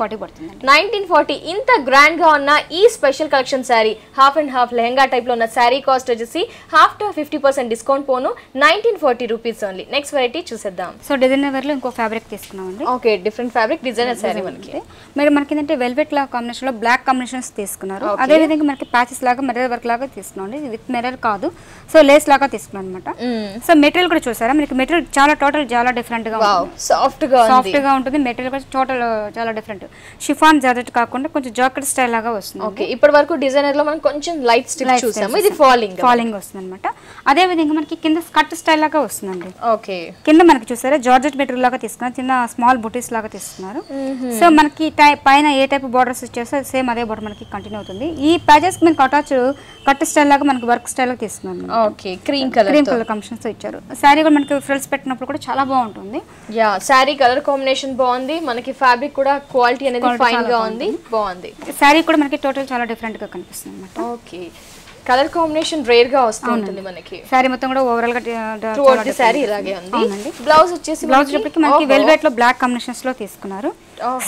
Speaker 2: 1940. ఇంత గ్రాండ్ గా ఉన్న ఈ special collection sari half and half lehenga type లో ఉన్న శారీ కాస్ట్ వచ్చేసి half to 50% discount phone 1940 rupees only. Next variety చూసేద్దాం.
Speaker 1: సో డిజైనర్ వేర్ లో ఇంకో ఫ్యాబ్రిక్ తీసుకున్నామండి.
Speaker 2: Okay, different fabric designer sari మనకి.
Speaker 1: మీరు మనకి ఏంటంటే వెల్వెట్ లా కాంబినేషన్ లో బ్లాక్ కాంబినేషన్స్ తీసుకున్నారు. అదే విధంగా మనకి ప్యాచెస్ లాగా మిర్రర్ వర్క్ లాగా తీసుకున్నాం. ఇది విత్ మిర్రర్ కాదు, సో లేస్ లాగా తీసుకున్నాం అనమాట. సో మెటీరియల్ కూడా చూసారా, మనకి మెటీరియల్ చాలా డిఫరెంట్ గా
Speaker 2: సాఫ్ట్ గా
Speaker 1: ఉంటుంది. మెటీరియల్ కూడా టోటల్ చాలా డిఫరెంట్. షిఫాన్ జార్జెట్ కాకుండా కొంచెం జాకెట్ స్టైల్ లాగా వస్తుంది.
Speaker 2: ఓకే, ఇప్పటి వరకు డిజైనర్ లో మనం కొంచెం లైట్ స్టిచ్ చూసాము. ఇది ఫాలింగ్
Speaker 1: వస్తుంది అనమాట. అదే విధంగా మనకి కింద స్కర్ట్ స్టైల్ లాగా వస్తుందండి.
Speaker 2: ఓకే,
Speaker 1: కింద మనకి చూసారా జార్జెట్ మెటీరియల్ లాగా తీసుకున్నారు. చిన్న స్మాల్ బుటీస్ లాగా తీసుకున్నారు. సో మనకి పైన ఏ టైప్ బార్డర్స్ ఇచ్చేస్తే సేమ్ అదే బార్డర్ మనకి కంటిన్యూ అవుతుంది. ఈ ప్యాచెస్ మనకి అటాచ్ కట్ స్టైల్ లాగా మనకి వర్క్ స్టైల్ లాగా తీసుకున్నాను.
Speaker 2: ఓకే, క్రీమ్ కలర్
Speaker 1: కాంబినేషన్స్ ఇచ్చారు. శారీ కూడా మనకి ఫ్రిల్స్ పెట్టినప్పుడు కూడా చాలా బాగుంటుంది.
Speaker 2: యా, శారీ కలర్ కాంబినేషన్ బాగుంది. మనకి ఫ్యాబ్రిక్ కూడా క్వాలిటీ అనేది ఫైన్ గా ఉంది, బాగుంది.
Speaker 1: శారీ కూడా మనకి టోటల్ చాలా డిఫరెంట్ గా కనిపిస్తుంది అన్నమాట.
Speaker 2: ఓకే, కలర్ కాంబినేషన్ రేర్ గా వస్తుంది మనకి.
Speaker 1: శారీ మొత్తం కూడా ఓవరాల్ గా
Speaker 2: శారీ ఇలాగే ఉంది. బ్లౌజ్ వచ్చేసి
Speaker 1: మనకి వెల్వెట్ లో బ్లాక్ కాంబినేషన్స్ లో తీసుకున్నారు.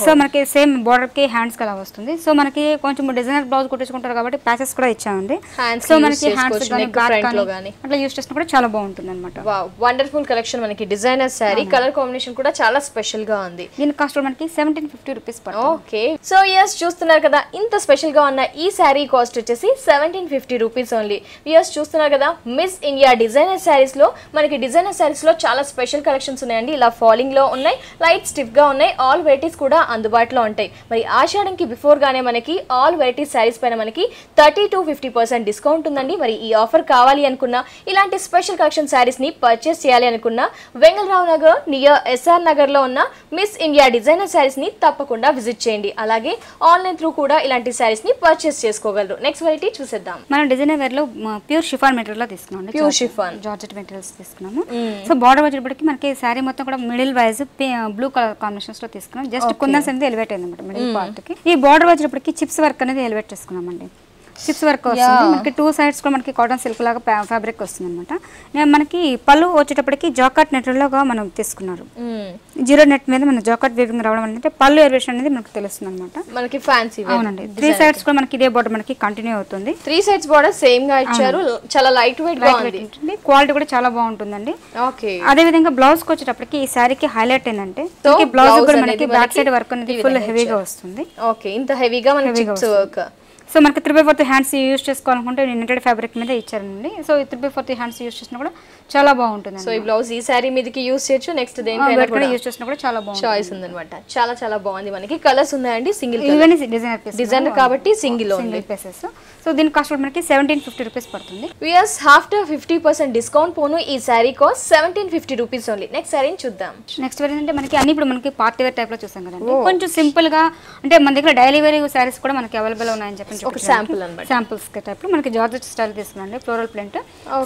Speaker 1: సో మనకి సేమ్ బోర్డర్ కి హ్యాండ్స్ కలా వస్తుంది. సో మనకి కొంచెం డిజైనర్ బ్లౌజ్ కుట్టించుకుంటారు కాబట్టి ప్యాచెస్ కూడా ఇచ్చామండి. సో మనకి హ్యాండ్స్ అట్లా యూస్ చేసినా కూడా చాలా బాగుంటుంది అనమాట.
Speaker 2: వండర్ఫుల్ కలెక్షన్ మనకి డిజైనర్ శారీ. కలర్ కాంబినేషన్ కూడా చాలా స్పెషల్ గా ఉంది.
Speaker 1: దీని కాస్ట్ మనకి 1750 రూపీస్ పడుతుంది.
Speaker 2: ఓకే, సో ఎస్ చూస్తున్నారు కదా, ఇంత స్పెషల్ గా ఉన్న ఈ శారీ కాస్ట్ వచ్చేసి 1750 రూపీస్ ఓన్లీ. ఎస్ చూస్తున్నారు కదా, మిస్ ఇండియా డిజైనర్ శారీస్ లో మనకి డిజైనర్ శారీస్ లో చాలా స్పెషల్ కలెక్షన్స్ ఉన్నాయండి. ఇలా ఫాలింగ్ లో ఉన్నాయి, లైట్ స్టిఫ్ గా ఉన్నాయి, ఆల్ వెరైటీస్ కూడా అందుబాటులో ఉంటాయి. మరి ఆషాఢంకి బిఫోర్ గానే మనకి ఆల్ వెరైటీ శారీస్ పైన మనకి 30 to 50% డిస్కౌంట్ ఉందండి. మరి ఈ ఆఫర్ కావాలి అనుకున్నా, ఇలాంటి స్పెషల్ కలెక్షన్ శారీస్ ని పర్చేస్ చేయాలి అనుకున్నా, వెంగళరావు నగర్ నియర్ ఎస్ఆర్ నగర్ లో ఉన్న మిస్ ఇండియా డిజైనర్ శారీస్ ని తప్పకుండా విజిట్ చేయండి. అలాగే ఆన్లైన్ త్రూ కూడా ఇలాంటి శారీస్ ని పర్చేస్ చేసుకోగలరు. నెక్స్ట్ వెరైటీ చూసేద్దాం.
Speaker 1: మనం డిజైనర్ వేర్ లో ప్యూర్ షిఫాన్ మెటీరియల్ లో తీసుకున్నాం.
Speaker 2: ప్యూర్ షిఫాన్
Speaker 1: జార్జెట్ మెటీరియల్స్ తీసుకున్నాము. సో బార్డర్ వచ్చేటప్పటికి మనకి శారీ మొత్తం కూడా middle wise blue colour combinations లో తీసుకున్నాం. జస్ట్ కుందన్స్ అనేది ఎలివేట్ అయింది అనమాట మిడిల్ పార్ట్ కి. ఈ బార్డర్ వచ్చేటప్పటికి చిప్స్ వర్క్ అనేది ఎలివేట్ చేసుకున్నామండి. చిప్స్ వర్క్ వస్తుంది మనకి. 2 సైడ్స్ కూడా మనకి కాటన్ సిల్క్ లాగా ఫ్యాబ్రిక్ వస్తుంది అనమాట. మనకి పళ్ళు వచ్చేటప్పటికి జాకాట్ నెట్ లాగా మనం తీసుకున్నారు. జీరో నెట్ మీద మన జాకాట్ వీవింగ్ రావడం అంటే పళ్ళు ఎలివేషన్ అనేది మనకి తెలుస్తుంది అనమాట.
Speaker 2: మనకి ఫ్యాన్సీ.
Speaker 1: అవునండి, 3 సైడ్స్ కూడా మనకి ఇదే బార్డర్ మనకి కంటిన్యూ అవుతుంది.
Speaker 2: 3 సైడ్స్ బార్డర్ సేమ్ గా ఇచ్చారు. చాలా లైట్ వెయిట్ గా ఉంది.
Speaker 1: క్వాలిటీ కూడా చాలా బాగుంటుందండి.
Speaker 2: ఓకే,
Speaker 1: అదే విధంగా బ్లౌజ్ కి వచ్చేటప్పటికి ఈ శారీకి హైలైట్ ఏంటంటే బ్లౌజ్ కూడా మనకి బ్యాక్ సైడ్ వర్క్ అనేది ఫుల్ హెవీగా వస్తుంది.
Speaker 2: ఓకే, ఇంత హెవీగా మనకి చిప్స్ వర్క్.
Speaker 1: సో మనకి 3/4 హ్యాండ్స్ యూస్ చేసుకోవాలనుకుంటే నెట్టెడ్ ఫ్యాబ్రిక్ మీద ఇచ్చారండి. సో ఈ 3/4 హ్యాండ్స్ యూస్ చేసినా కూడా చాలా బాగుంటుంది.
Speaker 2: సో ఈ బ్లౌజ్ ఈ సారీ మీదకి యూస్ చేయొచ్చు, నెక్స్ట్ దేనికైనా కూడా
Speaker 1: యూస్ చేసినా కూడా చాలా బాగుంటుంది.
Speaker 2: చాయిస్ ఉందన్నమాట. చాలా చాలా బాగుంది. మనకి కలర్స్ ఉన్నాయండి, సింగిల్
Speaker 1: ఇవన్నీ డిజైనర్ పీసెస్,
Speaker 2: డిజైనర్ కాబట్టి సింగిల్
Speaker 1: పీసెస్. సో దీని కాస్ట్ మనకి 1750 రూపీస్ పడుతుంది.
Speaker 2: వియర్స్ ఆఫ్టర్ 50% డిస్కౌంట్ పోను ఈ sari cost 1750 rupees only. Next సారీని చూద్దాం.
Speaker 1: నెక్స్ట్ వేర్ అంటే మనకి అన్ని ఇప్పుడు మనకి పార్టీ వేర్ టైప్ లో చూసాం కదండి, కొంచెం సింపుల్ గా అంటే మన దగ్గర డైలీ వేర్ సారీస్ కూడా మనకి అవైలబుల్ ఉన్నాయని చెప్పి
Speaker 2: ఒక శాంపుల్ అన్నమాట.
Speaker 1: శాంపుల్స్ టైప్ లో మనకి జార్జెట్ స్టైల్ తీసుకున్నాండి, ఫ్లోరల్ ప్రింట్.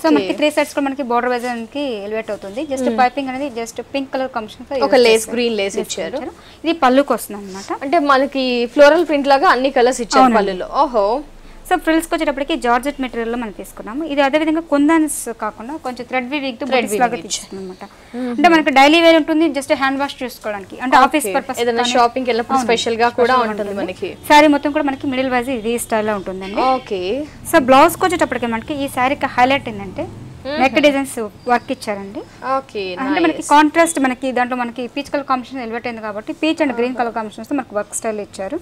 Speaker 1: సో మనకి 3 సైడ్స్ కూడా మనకి బోర్డర్ వైజ్ మనకి ఎలివేట్ అవుతుంది. జస్ట్ పైపింగ్ అనేది జస్ట్ పింక్ కలర్ కాంబినేషన్ తో
Speaker 2: ఒక లేస్ గ్రీన్ లేస్ ఇచ్చారు.
Speaker 1: ఇది పళ్ళుకి వస్తుంది అన్నమాట.
Speaker 2: అంటే మనకి ఫ్లోరల్ ప్రింట్ లాగా అన్ని కలర్స్ ఇచ్చారు పళ్ళులో. ఓహో.
Speaker 1: సో ఫ్రిల్స్కి వచ్చేటప్పటికి జార్జెట్ మెటీరియల్ లో మనం తీసుకున్నాము. ఇది అదే విధంగా కుందన్స్ కాకుండా కొంచెం థ్రెడ్ వీవింగ్ తో బుటీస్ లాగా తీసుకున్నాం అన్నమాట. అంటే మనకి డైలీ వేర్ ఉంటుంది, జస్ట్ హ్యాండ్ వాష్ చేసుకోవడానికి, అంటే ఆఫీస్ పర్పస్
Speaker 2: ఏదైనా షాపింగ్ వెళ్ళినప్పుడు స్పెషల్ గా కూడా ఉంటుంది మనకి.
Speaker 1: సారీ మొత్తం కూడా మనకి మిడిల్ వైజ్ ఇది స్టైల్ లో ఉంటుందండి.
Speaker 2: ఓకే.
Speaker 1: సో బ్లౌజ్ కి వచ్చేటప్పటికి మనకి ఈ సారీకి హైలైట్ ఏంటంటే నెక్ డిజైన్స్ వర్క్ ఇచ్చారండి.
Speaker 2: ఓకే.
Speaker 1: అంటే మనకి కాంట్రాస్ట్ మనకి దాంట్లో మనకి పీచ్ కలర్ కాంబినేషన్ ఎలివేట్ అయింది కాబట్టి peach and green colour combinations తో మనకి వర్క్ స్టైల్ ఇచ్చారు.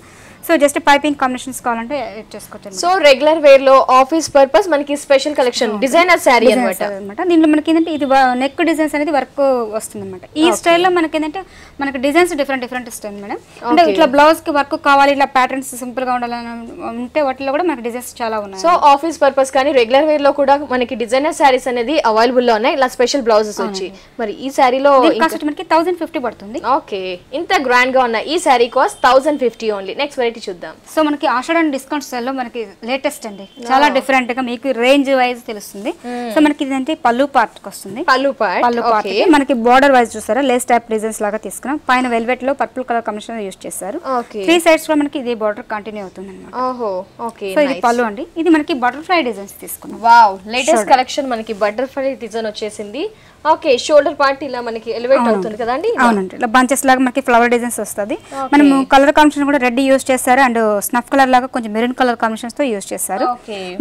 Speaker 1: సో జస్ట్ పైపింగ్ కాంబినేషన్స్ కావాలంటే చేసుకోవచ్చు.
Speaker 2: సో రెగ్యులర్ వేర్ లో ఆఫీస్ పర్పస్ మనకి స్పెషల్ కలెక్షన్ డిజైనర్ శారీ అన్నమాట.
Speaker 1: దీంట్లో మనకి ఏంటంటే ఇది నెక్ డిజైన్స్ అనేది వర్క్ వస్తుంది అనమాట. ఈ స్టైల్లో మనకి ఏంటంటే మనకి డిజైన్స్ డిఫరెంట్ స్టైల్ మేడం. అంటే ఇట్లా బ్లౌజ్ కి వర్క్ కావాలి, ఇట్లా ప్యాటర్న్స్ సింపుల్ గా ఉండాలని ఉంటే వాటిలో కూడా మనకి డిజైన్స్ చాలా ఉన్నాయి.
Speaker 2: సో ఆఫీస్ పర్పస్ కానీ రెగ్యులర్ వేర్ లో కూడా మనకి డిజైనర్ శారీస్ అనేది అవైలబుల్ లో ఉన్నాయి, ఇలా స్పెషల్ బ్లౌజెస్ వచ్చి. మరి ఈ శారీలో
Speaker 1: కాస్ట్ మనకి 1050 పడుతుంది.
Speaker 2: ఓకే. ఇంత గ్రాండ్ గా ఉన్న ఈ sari cost 1050 only. Next variety చూద్దాం.
Speaker 1: సో మనకి ఆషాఢ డిస్కౌంట్ సేల్ లో మనకి లేటెస్ట్ అండి, చాలా డిఫరెంట్ గా మీకు రేంజ్ వైజ్ తెలుస్తుంది. సో మనకి ఇదంటే పళ్ళు పార్ట్ వస్తుంది.
Speaker 2: పళ్ళు పార్ట్
Speaker 1: మనకి బోర్డర్ వైజ్ చూసారా, లేస్ టైప్ డిజైన్స్ లాగా తీసుకున్నాం. పైన వెల్వెట్ లో పర్పుల్ కలర్ కాంబినేషన్ యూస్ చేశారు. 3 సైడ్స్ లో మనకి ఇదే బోర్డర్ కంటిన్యూ అవుతుంది అన్నమాట.
Speaker 2: ఓహో. ఓకే.
Speaker 1: సో ఇది పళ్ళు అండి. ఇది మనకి బటర్ఫ్లై డిజైన్స్ తీసుకున్నాం.
Speaker 2: వావ్, లేటెస్ట్ కలెక్షన్ మనకి బటర్ఫ్లై డిజైన్ వచ్చేసింది. ఓకే. షోల్డర్ పార్ట్ ఇలా మనకి ఎలివేట్ అవుతుంది కదండి.
Speaker 1: అవునండి, ఇలా బంచెస్ లాగా మనకి ఫ్లవర్ డిజైన్స్ వస్తుంది. మనం కలర్ కాంబినేషన్ కూడా రెడ్ యూస్ చేస్తారు అండ్ స్నఫ్ కలర్ లాగా కొంచెం మెరూన్ కలర్ కాంబినేషన్స్ తో యూస్ చేస్తారు.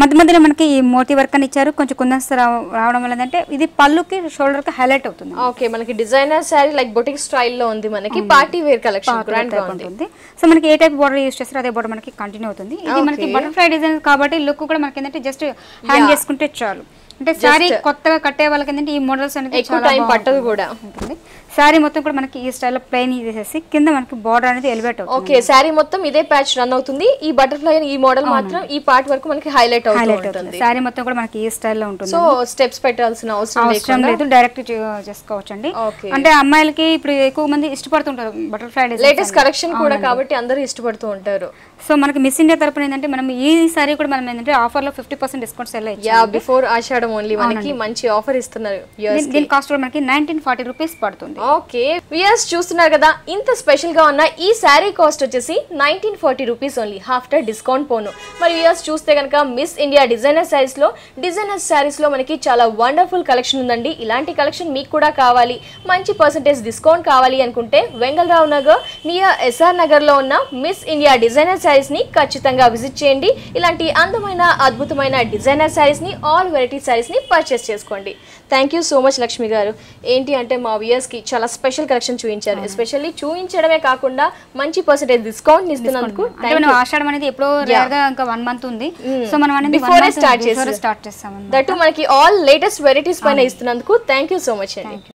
Speaker 1: మధ్య మధ్యలో మనకి ఈ మోతీ వర్క్ అని ఇచ్చారు. కొంచెం కుందన్స్ రావడం వల్ల ఏంటంటే ఇది పళ్ళుకి షోల్డర్ కి హైలైట్ అవుతుంది.
Speaker 2: ఓకే. మనకి designer sari like boutique style లో ఉంది, మనకి పార్టీ వేర్ కలెక్షన్ గ్రాండ్ గా ఉంటుంది.
Speaker 1: సో మనకి ఏ టైప్ బోర్డర్ యూస్ చేస్తారో అదే బోర్డర్ మనకి కంటిన్యూ అవుతుంది. ఇది మనకి బటర్ఫ్లై డిజైన్ కాబట్టి లుక్ కూడా మనకి ఏంటంటే జస్ట్ హ్యాంగ్ చేసుకుంటే చాలు. అంటే సారీ కొత్తగా కట్టే వాళ్ళకి ఏంటంటే ఈ మోడల్స్ అనేది
Speaker 2: ఎక్కువ టైం పట్టదు కూడా
Speaker 1: ఉంటుంది. సారీ మొత్తం కూడా మనకి ఈ స్టైల్లో ప్లెయిన్ చేసేసి కింద మనకి బోర్డర్ అనేది ఎలివేట్ అవుతుంది.
Speaker 2: ఓకే. సారీ మొత్తం ఇదే ప్యాచ్ రన్ అవుతుంది. ఈ బటర్ఫ్లై ఈ మోడల్ మాత్రం ఈ పార్ట్ వరకు మనకి హైలైట్ అవుతుంది.
Speaker 1: సారీ మొత్తం కూడా మనకి ఈ స్టైల్లో ఉంటుంది.
Speaker 2: సో స్టెప్స్ పెట్టాల్సిన అవసరం
Speaker 1: లేదు, డైరెక్ట్ చేసుకోవచ్చండి. అంటే అమ్మాయిలకి ఇప్పుడు ఎక్కువ మంది ఇష్టపడుతుంటారు బటర్ఫ్లై డిజైన్,
Speaker 2: లేటెస్ట్ కలెక్షన్ కూడా కాబట్టి అందరూ ఇష్టపడుతూ ఉంటారు.
Speaker 1: సో మనకి మిస్ ఇండియా తరపున ఏంటంటే మనం ఈ సారీ కూడా మనం ఏంటంటే ఆఫర్ లో 50% డిస్కౌంట్ సెల్ అయ్యాయి.
Speaker 2: యా, బిఫోర్ ఆషాఢం ఓన్లీ మనకి మంచి ఆఫర్ ఇస్తున్నారు.
Speaker 1: దీని కాస్ట్ కూడా మనకి 1940 రూపీస్ పడుతుంది.
Speaker 2: ఓకే. వ్యూయర్స్ చూస్తున్నారు కదా, ఇంత స్పెషల్ గా ఉన్న ఈ సారీ కాస్ట్ వచ్చేసి 1940 రూపీస్ ఓన్లీ ఆఫ్టర్ డిస్కౌంట్ పోను. మరి వ్యూయర్స్ చూస్తే కనుక మిస్ ఇండియా డిజైనర్ సారీస్ లో మనకి చాలా వండర్ఫుల్ కలెక్షన్ ఉందండి. ఇలాంటి కలెక్షన్ మీకు కూడా కావాలి, మంచి పర్సెంటేజ్ డిస్కౌంట్ కావాలి అనుకుంటే వెంగళరావు నగర్ నియర్ ఎస్ఆర్ నగర్ లో ఉన్న మిస్ ఇండియా డిజైనర్ సారీస్ ని ఖచ్చితంగా విజిట్ చేయండి. ఇలాంటి అందమైన అద్భుతమైన డిజైనర్ సారీస్ ని ఆల్ వెరైటీ సారీస్ ని పర్చేస్ చేసుకోండి. Thank you so much Lakshmi గారు. ఏంటి అంటే మా వ్యూయర్స్ కి చాలా స్పెషల్ కలెక్షన్ చూపించారు. ఎస్పెషల్లీ చూపించడమే కాకుండా మంచి పర్సెంటేజ్ డిస్కౌంట్ ఇస్తున్నందుకు.
Speaker 1: ఆషాఢం అనేది ఎప్పుడో రేర్గా ఇంకా 1 మంత్ ఉంది. సో మనం అనేది
Speaker 2: బిఫోర్ స్టార్ట్ చేస్తాం. దట్ మనకి ఆల్ లేటెస్ట్ వెరైటీస్ పైన ఇస్తున్నందుకు థ్యాంక్ యూ సో మచ్ అండి.